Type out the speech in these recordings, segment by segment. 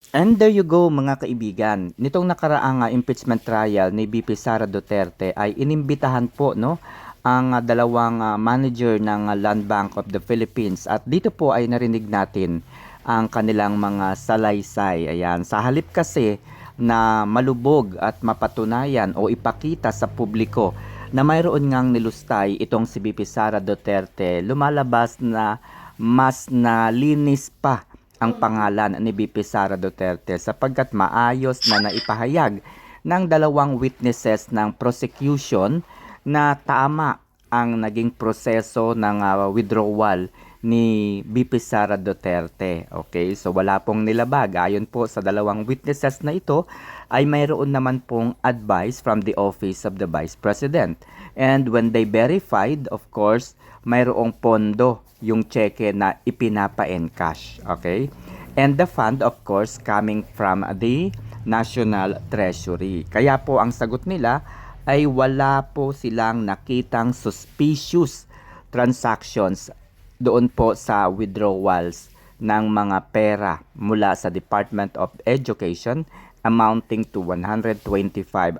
And there you go mga kaibigan. Nitong nakaraang impeachment trial ni VP Sara Duterte ay inimbitahan po no ang dalawang manager ng Land Bank of the Philippines at dito po ay narinig natin ang kanilang mga salaysay. Ayan, sa halip kasi na malubog at mapatunayan o ipakita sa publiko na mayroon ngang nilustay itong si VP Sara Duterte, lumalabas na mas nalinis pa ang pangalan ni VP Sara Duterte sapagkat maayos na naipahayag ng dalawang witnesses ng prosecution na tama ang naging proseso ng withdrawal ni VP Sara Duterte. Okay, so wala pong nilabag. Ayon po sa dalawang witnesses na ito, ay mayroon naman pong advice from the Office of the Vice President. And when they verified, of course, mayroong pondo yung cheque na ipinapa-encash. Okay? And the fund, of course, coming from the National Treasury. Kaya po ang sagot nila ay wala po silang nakitang suspicious transactions doon po sa withdrawals ng mga pera mula sa Department of Education amounting to 125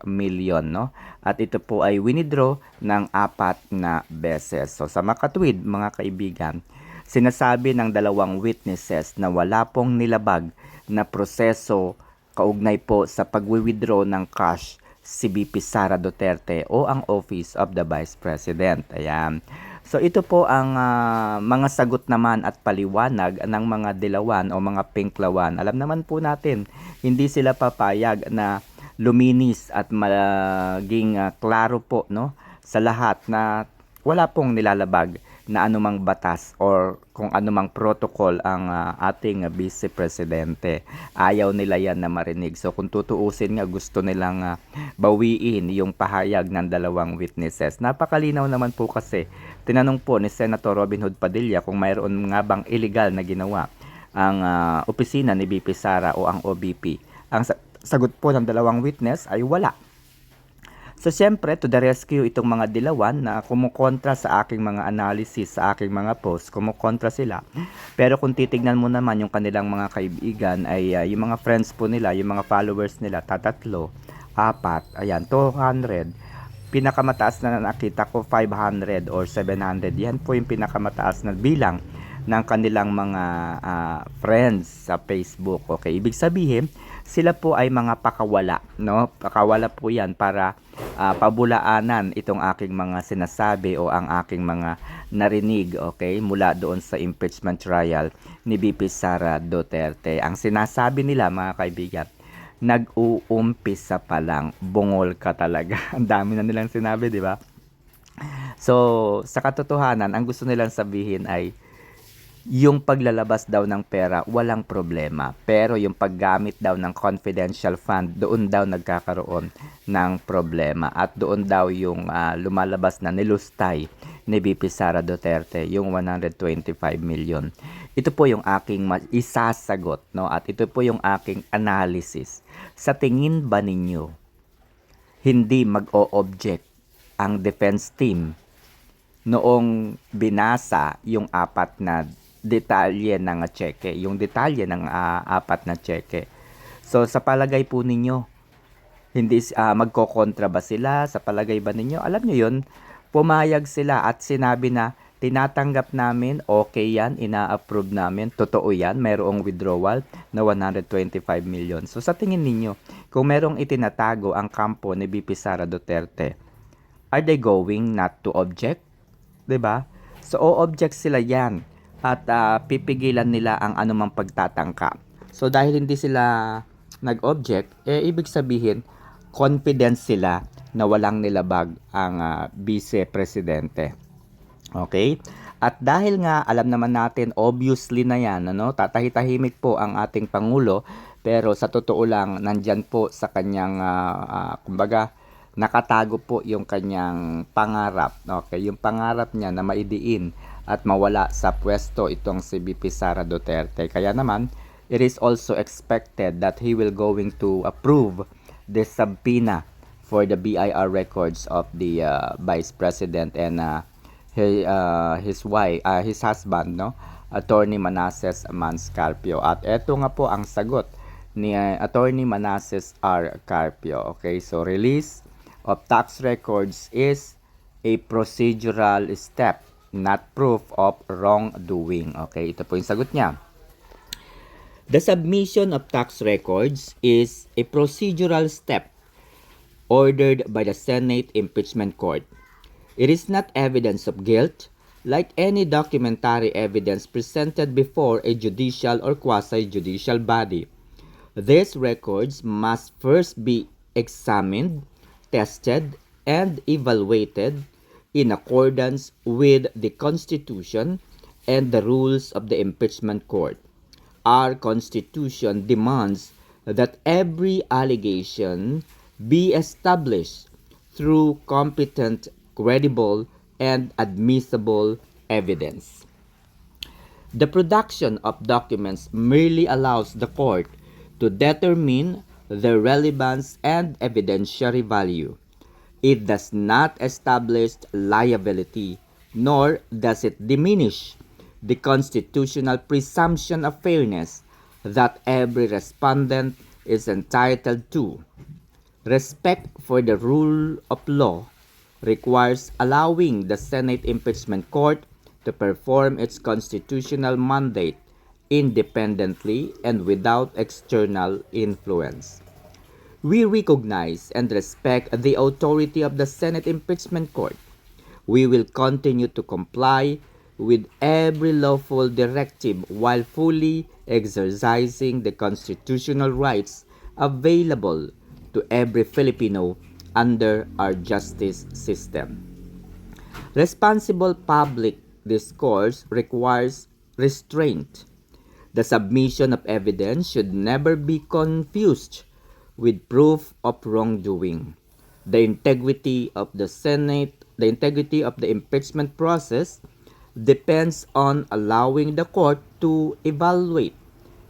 million, no? At ito po ay winidraw ng 4 na beses. So sa makatwid mga kaibigan, sinasabi ng dalawang witnesses na wala pong nilabag na proseso kaugnay po sa pagwi-withdraw ng cash si VP Sara Duterte o ang Office of the Vice President. Ayan. So ito po ang mga sagot naman at paliwanag ng mga dilawan o mga pinklawan. Alam naman po natin, hindi sila papayag na luminis at maging klaro po no sa lahat na wala pong nilalabag na anumang batas or kung anumang protocol ang ating Vice Presidente. Ayaw nila yan na marinig. So kung tutuusin nga, gusto nilang bawiin yung pahayag ng dalawang witnesses. Napakalinaw naman po kasi. Tinanong po ni Senator Robin Hood Padilla kung mayroon nga bang illegal na ginawa ang opisina ni VP Sara o ang OBP. Ang sagot po ng dalawang witness ay wala. So siyempre, to the rescue itong mga dilawan na kumukontra sa aking mga analysis, sa aking mga posts, kumukontra sila. Pero kung titignan mo naman yung kanilang mga kaibigan ay yung mga friends po nila, yung mga followers nila, tatatlo, 4, ayan, 200. Pinakamataas na nakita ko 500 or 700. Yan po yung pinakamataas na bilang ng kanilang mga friends sa Facebook. Okay, ibig sabihin, sila po ay mga pakawala, no? Pakawala po 'yan para pabulaanan itong aking mga sinasabi o ang aking mga narinig, okay, mula doon sa impeachment trial ni VP Sara Duterte. Ang sinasabi nila mga kaibigan, nag-uumpisa pa lang, bungol ka talaga. Ang dami na nilang sinabi, di ba? So, sa katotohanan, ang gusto nilang sabihin ay yung paglalabas daw ng pera, walang problema. Pero yung paggamit daw ng confidential fund, doon daw nagkakaroon ng problema. At doon daw yung lumalabas na nilustay ni VP Sara Duterte, yung 125 million. Ito po yung aking isasagot, no? At ito po yung aking analysis. Sa tingin ba ninyo, hindi mag-o-object ang defense team noong binasa yung 4 na detalye ng cheque, yung detalye ng 4 na cheque. So sa palagay po ninyo, hindi magkokontra ba sila? Sa palagay ba ninyo? Alam niyo yun, pumayag sila at sinabi na tinatanggap namin, okay yan, ina-approve namin, totoo yan, mayroong withdrawal na 125 million. So sa tingin ninyo, kung merong itinatago ang kampo ni VP Sara Duterte, are they going not to object? 'Di ba? So o-object sila yan at pipigilan nila ang anumang pagtatangka. So dahil hindi sila nag-object, ibig sabihin confident sila na walang nilabag ang Vice Presidente. Okay? At dahil nga alam naman natin obviously na yan, ano, tatahi-tahimik po ang ating pangulo, pero sa totoo lang nandyan po sa kanyang kumbaga nakatago po yung kanyang pangarap. Okay, yung pangarap niya na maidiin at mawala sa pwesto itong si VP Sara Duterte. Kaya naman, it is also expected that he will going to approve the subpoena for the BIR records of the Vice President and his wife, his husband, no? Attorney Manasseh Manscarpio. At eto nga po ang sagot ni Attorney Manasseh R. Carpio. Okay, so release of tax records is a procedural step, not proof of wrongdoing. Okay, ito po yung sagot niya. The submission of tax records is a procedural step ordered by the Senate Impeachment Court. It is not evidence of guilt, like any documentary evidence presented before a judicial or quasi-judicial body. These records must first be examined, tested, and evaluated in accordance with the Constitution and the rules of the Impeachment Court. Our Constitution demands that every allegation be established through competent, credible, and admissible evidence. The production of documents merely allows the court to determine their relevance and evidentiary value. It does not establish liability, nor does it diminish the constitutional presumption of fairness that every respondent is entitled to. Respect for the rule of law requires allowing the Senate Impeachment Court to perform its constitutional mandate independently and without external influence. We recognize and respect the authority of the Senate Impeachment Court. We will continue to comply with every lawful directive while fully exercising the constitutional rights available to every Filipino under our justice system. Responsible public discourse requires restraint. The submission of evidence should never be confused with proof of wrongdoing. The integrity of the impeachment process depends on allowing the court to evaluate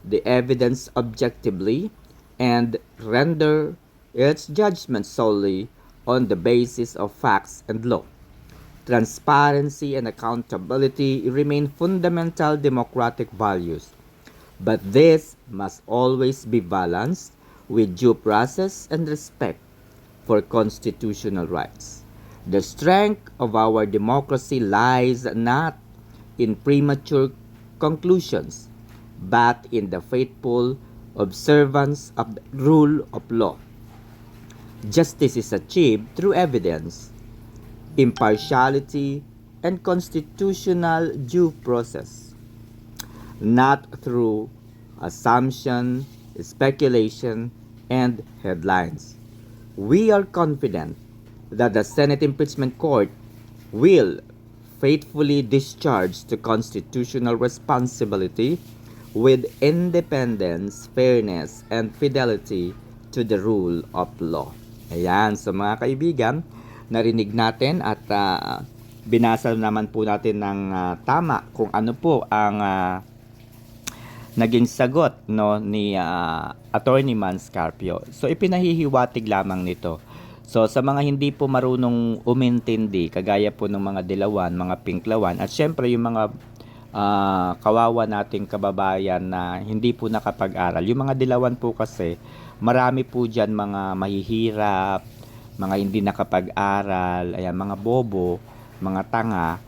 the evidence objectively and render its judgment solely on the basis of facts and law. Transparency and accountability remain fundamental democratic values, but this must always be balanced with due process and respect for constitutional rights. The strength of our democracy lies not in premature conclusions, but in the faithful observance of the rule of law. Justice is achieved through evidence, impartiality, and constitutional due process, not through assumption, speculation, and headlines. We are confident that the Senate Impeachment Court will faithfully discharge the constitutional responsibility with independence, fairness, and fidelity to the rule of law. Ayan, so mga kaibigan, narinig natin at binasa naman po natin ng tama kung ano po ang naging sagot ni Attorney Mans Carpio. So ipinahihiwatig lamang nito. So sa mga hindi po marunong umintindi, kagaya po ng mga dilawan, mga pinklawan, at syempre yung mga kawawa nating kababayan na hindi po nakapag-aral. Yung mga dilawan po kasi, marami po dyan mga mahihirap, mga hindi nakapag-aral, ayan, mga bobo, mga tanga.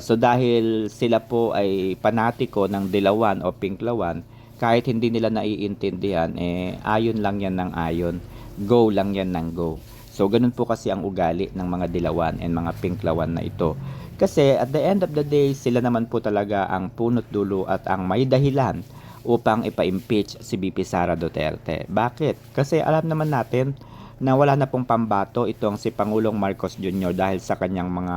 So dahil sila po ay panatiko ng dilawan o pinklawan, kahit hindi nila naiintindihan, ayon lang yan ng ayon, go lang yan ng go. So ganun po kasi ang ugali ng mga dilawan and mga pinklawan na ito. Kasi at the end of the day, sila naman po talaga ang punot dulo at ang may dahilan upang ipa-impeach si VP Sara Duterte. Bakit? Kasi alam naman natin na wala na pong pambato itong si Pangulong Marcos Jr. dahil sa kanyang mga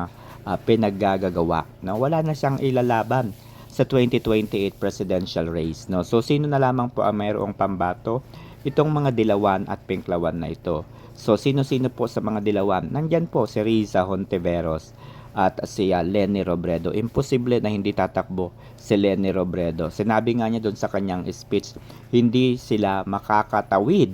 pinaggagawa. No? Wala na siyang ilalaban sa 2028 presidential race. No? So sino na lamang po ang mayroong pambato? Itong mga dilawan at pinklawan na ito. So sino-sino po sa mga dilawan? Nandyan po si Riza Hontiveros at si Leni Robredo. Imposible na hindi tatakbo si Leni Robredo. Sinabi nga niya doon sa kanyang speech, hindi sila makakatawid,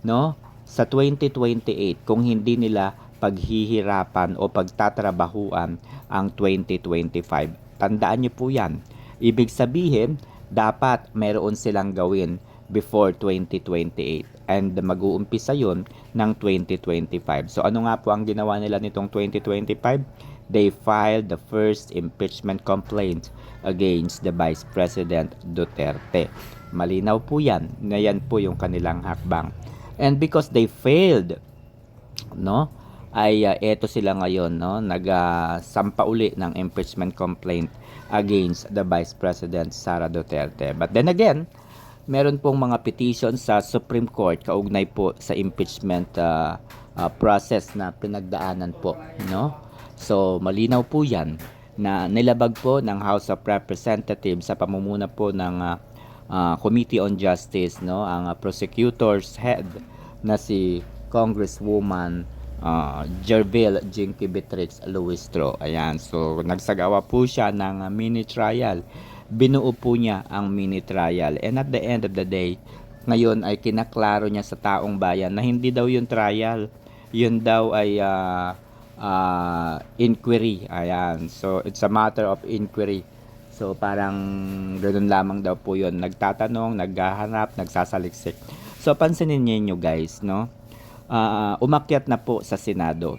no, sa 2028 kung hindi nila paghihirapan o pagtatrabahuan ang 2025. Tandaan niyo po yan. Ibig sabihin, dapat meron silang gawin before 2028 and mag-uumpisa yun ng 2025. So ano nga po ang ginawa nila nitong 2025? They filed the first impeachment complaint against the Vice President Duterte. Malinaw po yan na yan po yung kanilang hakbang. And because they failed, no, ay eto sila ngayon, no, nagsampa uli ng impeachment complaint against the Vice President Sara Duterte. But then again, meron pong mga petition sa Supreme Court kaugnay po sa impeachment process na pinagdaanan po, no? So malinaw po 'yan na nilabag po ng House of Representatives sa pamumuno po ng Committee on Justice, no, ang prosecutor's head na si Congresswoman Jerville Jinky Beatrix Luistro. Ayan, so nagsagawa po siya ng mini trial. Binuo po niya ang mini trial, and at the end of the day, ngayon ay kinaklaro niya sa taong bayan na hindi daw yung trial, yun daw ay inquiry. Ayan, so it's a matter of inquiry. So parang ganoon lamang daw po yun, nagtatanong, naghahanap, nagsasaliksik. So pansinin niyo guys, no, umakyat na po sa Senado.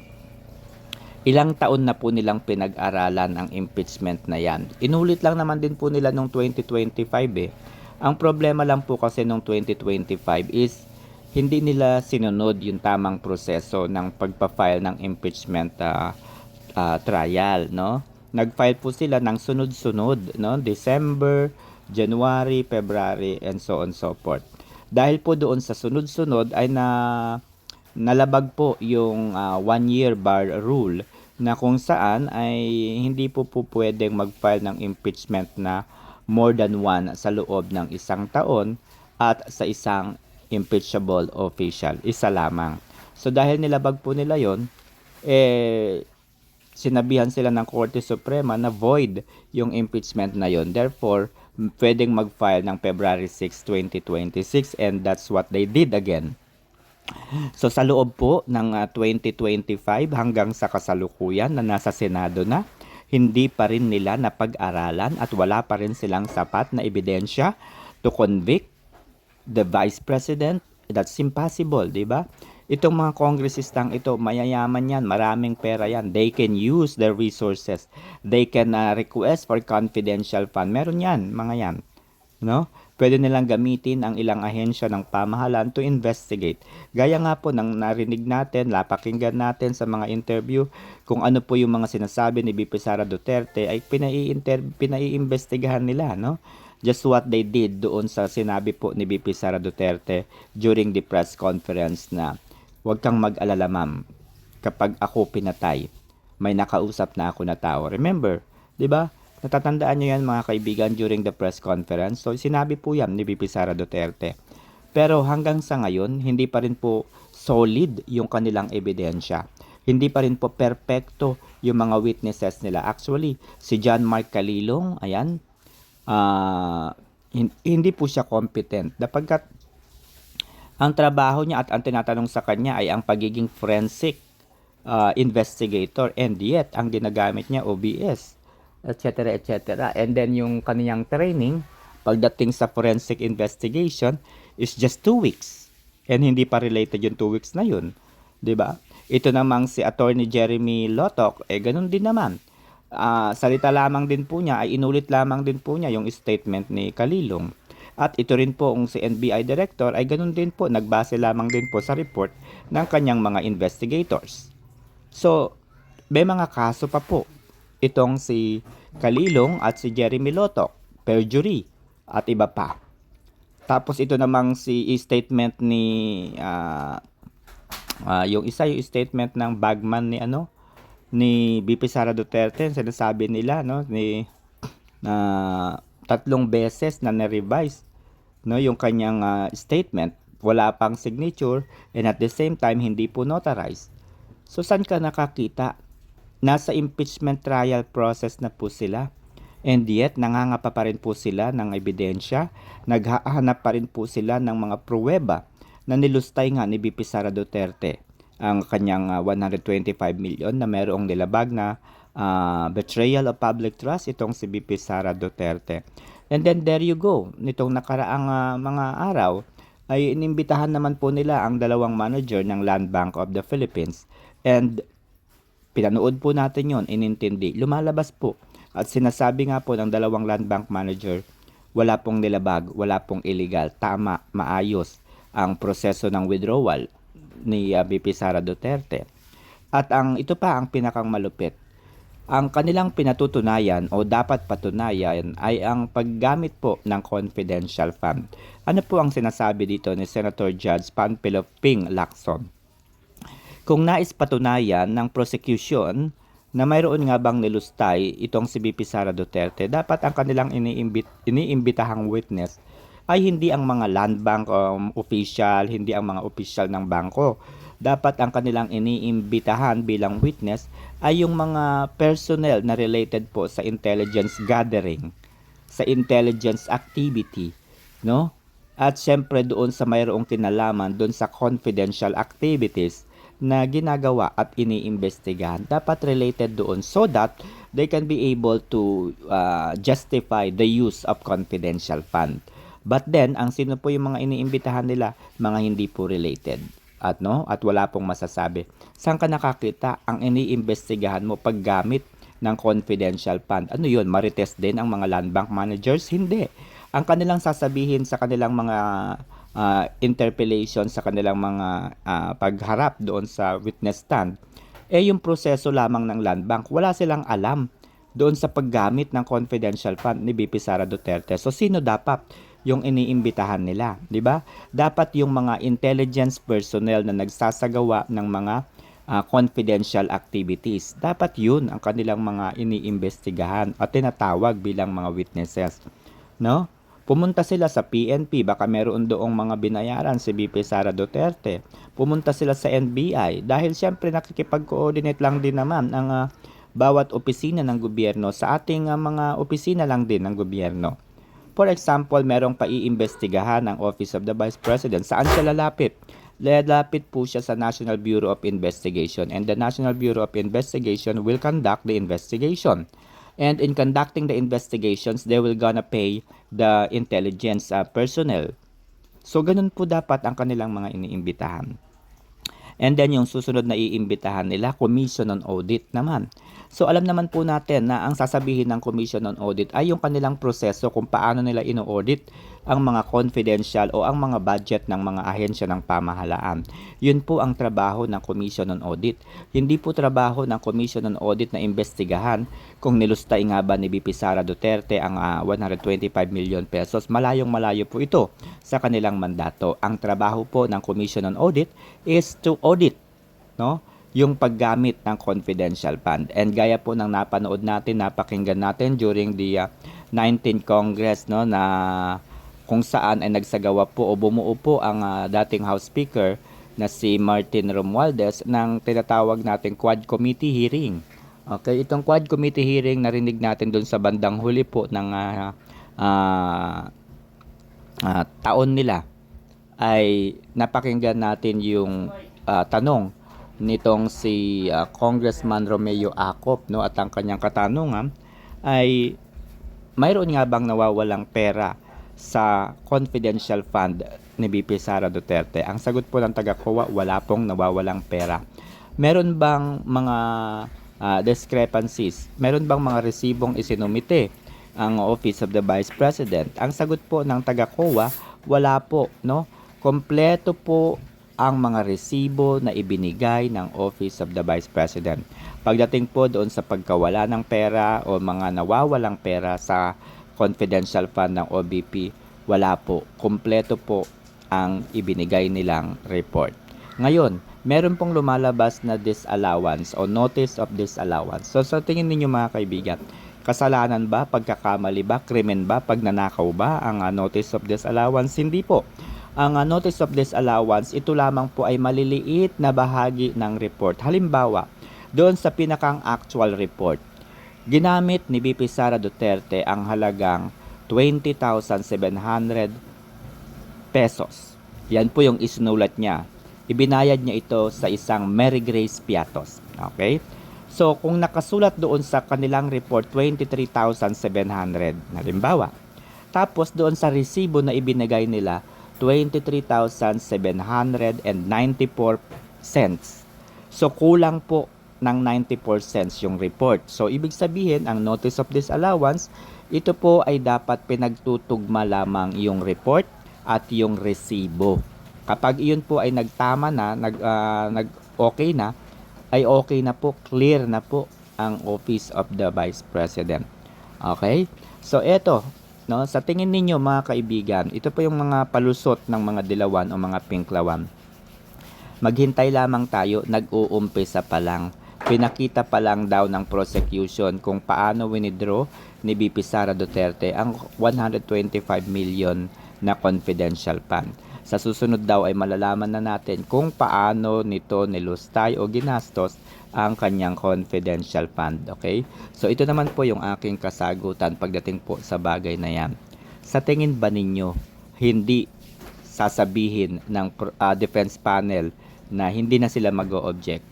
Ilang taon na po nilang pinag-aralan ang impeachment na yan. Inulit lang naman din po nila noong 2025 eh. Ang problema lang po kasi noong 2025 is hindi nila sinunod yung tamang proseso ng pagpa-file ng impeachment trial, no? Nag-file po sila ng sunod-sunod, no? December, January, February, and so on so forth. Dahil po doon sa sunod-sunod ay nalabag po yung 1-year bar rule na kung saan ay hindi po pwedeng mag-file ng impeachment na more than one sa loob ng isang taon at sa isang impeachable official, isa lamang. So dahil nilabag po nila yon, sinabihan sila ng Korte Suprema na void yung impeachment na yon. Therefore, pwedeng mag-file ng February 6, 2026, and that's what they did again. So sa loob po ng 2025 hanggang sa kasalukuyan na nasa Senado na, hindi pa rin nila napag-aralan at wala pa rin silang sapat na ebidensya to convict the Vice President. That's impossible, di ba? Itong mga kongresistang ito, mayayaman yan, maraming pera yan. They can use their resources. They can request for confidential fund. Meron yan, mga yan. No? Pwede nilang gamitin ang ilang ahensya ng pamahalaan to investigate. Gaya nga po ng narinig natin, napakinggan natin sa mga interview, kung ano po yung mga sinasabi ni VP Sara Duterte ay pinaiimbestigahan nila, no? Just what they did doon sa sinabi po ni VP Sara Duterte during the press conference na huwag kang mag-alala ma'am, kapag ako pinatay, may nakausap na ako na tao. Remember, di ba? Natatandaan nyo yan mga kaibigan during the press conference. So sinabi po yan ni VP Sara Duterte. Pero hanggang sa ngayon, hindi pa rin po solid yung kanilang ebidensya. Hindi pa rin po perpekto yung mga witnesses nila. Actually, si John Mark Calilong, ayan, hindi po siya competent. Dapagkat ang trabaho niya at ang tinatanong sa kanya ay ang pagiging forensic investigator, and yet ang ginagamit niya OBS, etc. etc. And then yung kaniyang training pagdating sa forensic investigation is just 2 weeks. And hindi pa related yung 2 weeks na yun. 'Di ba? Ito namang si Attorney Jeremy Lotok, ganun din naman. Salita lamang din po niya, ay inulit lamang din po niya yung statement ni Calilong. At ito rin po ang si NBI Director ay ganun din po, nagbase lamang din po sa report ng kanyang mga investigators. So, may mga kaso pa po itong si Calilong at si Jeremy Lotok, perjury at iba pa. Tapos ito namang si statement ni yung statement ng bagman ni VP Sara Duterte, sinasabi nila na 3 beses na na-revise yung kanyang statement, wala pang signature, and at the same time hindi po notarized. So saan ka nakakita? Nasa impeachment trial process na po sila, and yet nangangapa pa rin po sila ng ebidensya, naghahanap pa rin po sila ng mga pruweba na nilustay nga ni VP Sara Duterte ang kanyang 125 million na merong nilabag na betrayal of public trust itong si VP Sara Duterte. And then there you go, nitong nakaraang mga araw ay inimbitahan naman po nila ang dalawang manager ng Land Bank of the Philippines, and pinanood po natin yon, inintindi. Lumalabas po at sinasabi nga po ng dalawang Land Bank manager, wala pong nilabag, wala pong illegal, tama, maayos ang proseso ng withdrawal ni VP Sara Duterte. At ito pa ang pinakang malupit. Ang kanilang pinatutunayan o dapat patunayan ay ang paggamit po ng confidential fund. Ano po ang sinasabi dito ni Senator Judge Panfilo Ping Lacson? Kung nais patunayan ng prosecution na mayroon nga bang nilustay itong si VP Sara Duterte, dapat ang kanilang iniimbitahang witness ay hindi ang mga land bank official, hindi ang mga official ng bangko. Dapat ang kanilang iniimbitahan bilang witness ay yung mga personnel na related po sa intelligence gathering, sa intelligence activity, no? At syempre doon sa mayroong kinalaman doon sa confidential activities na ginagawa at iniimbestigahan, dapat related doon so that they can be able to justify the use of confidential fund. But then, ang sino po yung mga iniimbitahan nila? Mga hindi po related. At wala pong masasabi. Saan ka nakakita ang iniimbestigahan mo paggamit ng confidential fund? Ano yun? Marites din ang mga land bank managers? Hindi. Ang kanilang sasabihin sa kanilang mga interpellation, sa kanilang mga pagharap doon sa witness stand, yung proseso lamang ng land bank. Wala silang alam doon sa paggamit ng confidential fund ni VP Sara Duterte. So sino dapat yung iniimbitahan nila, di ba? Dapat yung mga intelligence personnel na nagsasagawa ng mga confidential activities. Dapat yun ang kanilang mga iniimbestigahan at tinatawag bilang mga witnesses, no? Pumunta sila sa PNP, baka meron doong mga binayaran si VP Sara Duterte. Pumunta sila sa NBI dahil siyempre nakikipag-coordinate lang din naman ang bawat opisina ng gobyerno sa ating mga opisina lang din ng gobyerno. For example, merong paiimbestigahan ng Office of the Vice President. Saan siya lalapit? Lalapit po siya sa National Bureau of Investigation, and the National Bureau of Investigation will conduct the investigation. And in conducting the investigations, they will gonna pay the intelligence personnel. So, ganun po dapat ang kanilang mga iniimbitahan. And then yung susunod na iimbitahan nila, Commission on Audit naman. So alam naman po natin na ang sasabihin ng Commission on Audit ay yung kanilang proseso kung paano nila ino-audit ang mga confidential o ang mga budget ng mga ahensya ng pamahalaan. Yun po ang trabaho ng Commission on Audit. Hindi po trabaho ng Commission on Audit na imbestigahan kung nilustay nga ba ni VP Sara Duterte ang 125 million pesos. Malayong-malayo po ito sa kanilang mandato. Ang trabaho po ng Commission on Audit is to audit, no, yung paggamit ng confidential fund. And gaya po ng napanood natin, napakinggan natin during the 19th Congress, no, na kung saan ay nagsagawa po o bumuo po ang dating House Speaker na si Martin Romualdez ng tinatawag nating Quad Committee hearing. Okay, itong Quad Committee hearing narinig natin doon sa bandang huli po ng taon nila, ay napakinggan natin yung tanong nitong si Congressman Romeo Acop, no, at ang kanyang katanungan ay mayroon nga bang nawawalang pera sa confidential fund ni VP Sara Duterte? Ang sagot po ng taga-COA, wala pong nawawalang pera. Meron bang mga discrepancies? Meron bang mga resibong isinumite ang Office of the Vice President? Ang sagot po ng taga-COA, wala po, no? Kompleto po ang mga resibo na ibinigay ng Office of the Vice President. Pagdating po doon sa pagkawala ng pera o mga nawawalang pera sa confidential fund ng OVP, wala po. Kompleto po ang ibinigay nilang report. Ngayon, meron pong lumalabas na disallowance o notice of disallowance. So sa tingin ninyo mga kaibigan, kasalanan ba, pagkakamali ba, krimen ba, pagnanakaw ba ang notice of disallowance? Hindi po. Ang notice of disallowance, ito lamang po ay maliliit na bahagi ng report. Halimbawa, doon sa pinakang actual report, ginamit ni VP Sara Duterte ang halagang 20,700 pesos. Yan po yung isinulat niya. Ibinayad niya ito sa isang Mary Grace Piatos. Okay? So, kung nakasulat doon sa kanilang report, 23,700, halimbawa, Tapos doon sa resibo na ibinigay nila, 23,794 cents. So kulang po ng 94 cents yung report. So ibig sabihin, ang notice of disallowance, ito po ay dapat pinagtutugma lamang yung report at yung resibo. Kapag iyon po ay nagtama na, nag-okay na, ay okay na po, clear na po ang Office of the Vice President. Okay? So eto, no, sa tingin ninyo mga kaibigan, ito po yung mga palusot ng mga dilawan o mga pinklawan. Maghintay lamang tayo, nag-uumpisa pa lang. Pinakita pa lang daw ng prosecution kung paano winidraw ni BP Sara Duterte ang 125 million na confidential fund. Sa susunod daw ay malalaman na natin kung paano nito nilustay o ginastos ang kanyang confidential fund. Okay? So ito naman po yung aking kasagutan pagdating po sa bagay na yan. Sa tingin ba ninyo, hindi sasabihin ng defense panel na hindi na sila mag-o-object?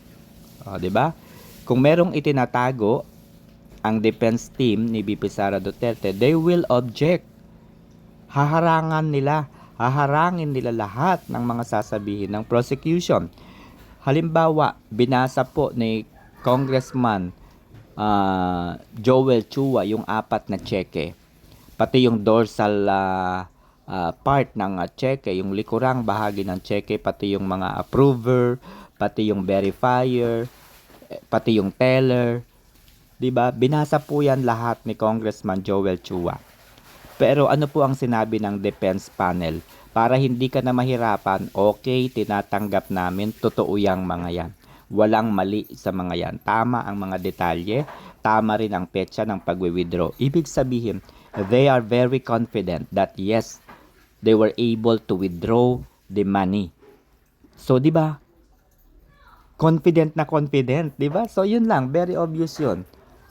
O, 'di ba? Kung merong itinatago ang defense team ni BP Sara Duterte, they will object. Haharangin nila lahat ng mga sasabihin ng prosecution. Halimbawa, binasa po ni Congressman Joel Chua yung 4 na cheque. Pati yung dorsal part ng cheque, yung likurang bahagi ng cheque, pati yung mga approver, pati yung verifier, pati yung teller. 'Di ba? Binasa po yan lahat ni Congressman Joel Chua. Pero ano po ang sinabi ng defense panel? Para hindi ka na mahirapan, okay, tinatanggap namin, totoo yang mga yan. Walang mali sa mga yan. Tama ang mga detalye, tama rin ang petsa ng pagwi-withdraw. Ibig sabihin, they are very confident that yes, they were able to withdraw the money. So, di ba? Confident, di ba? So, yun lang, very obvious yun.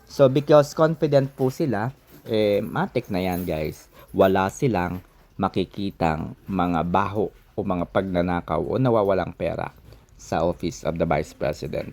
So, because confident po sila, matik na yan, guys. Wala silang makikitang mga baho o mga pagnanakaw o nawawalang pera sa Office of the Vice President.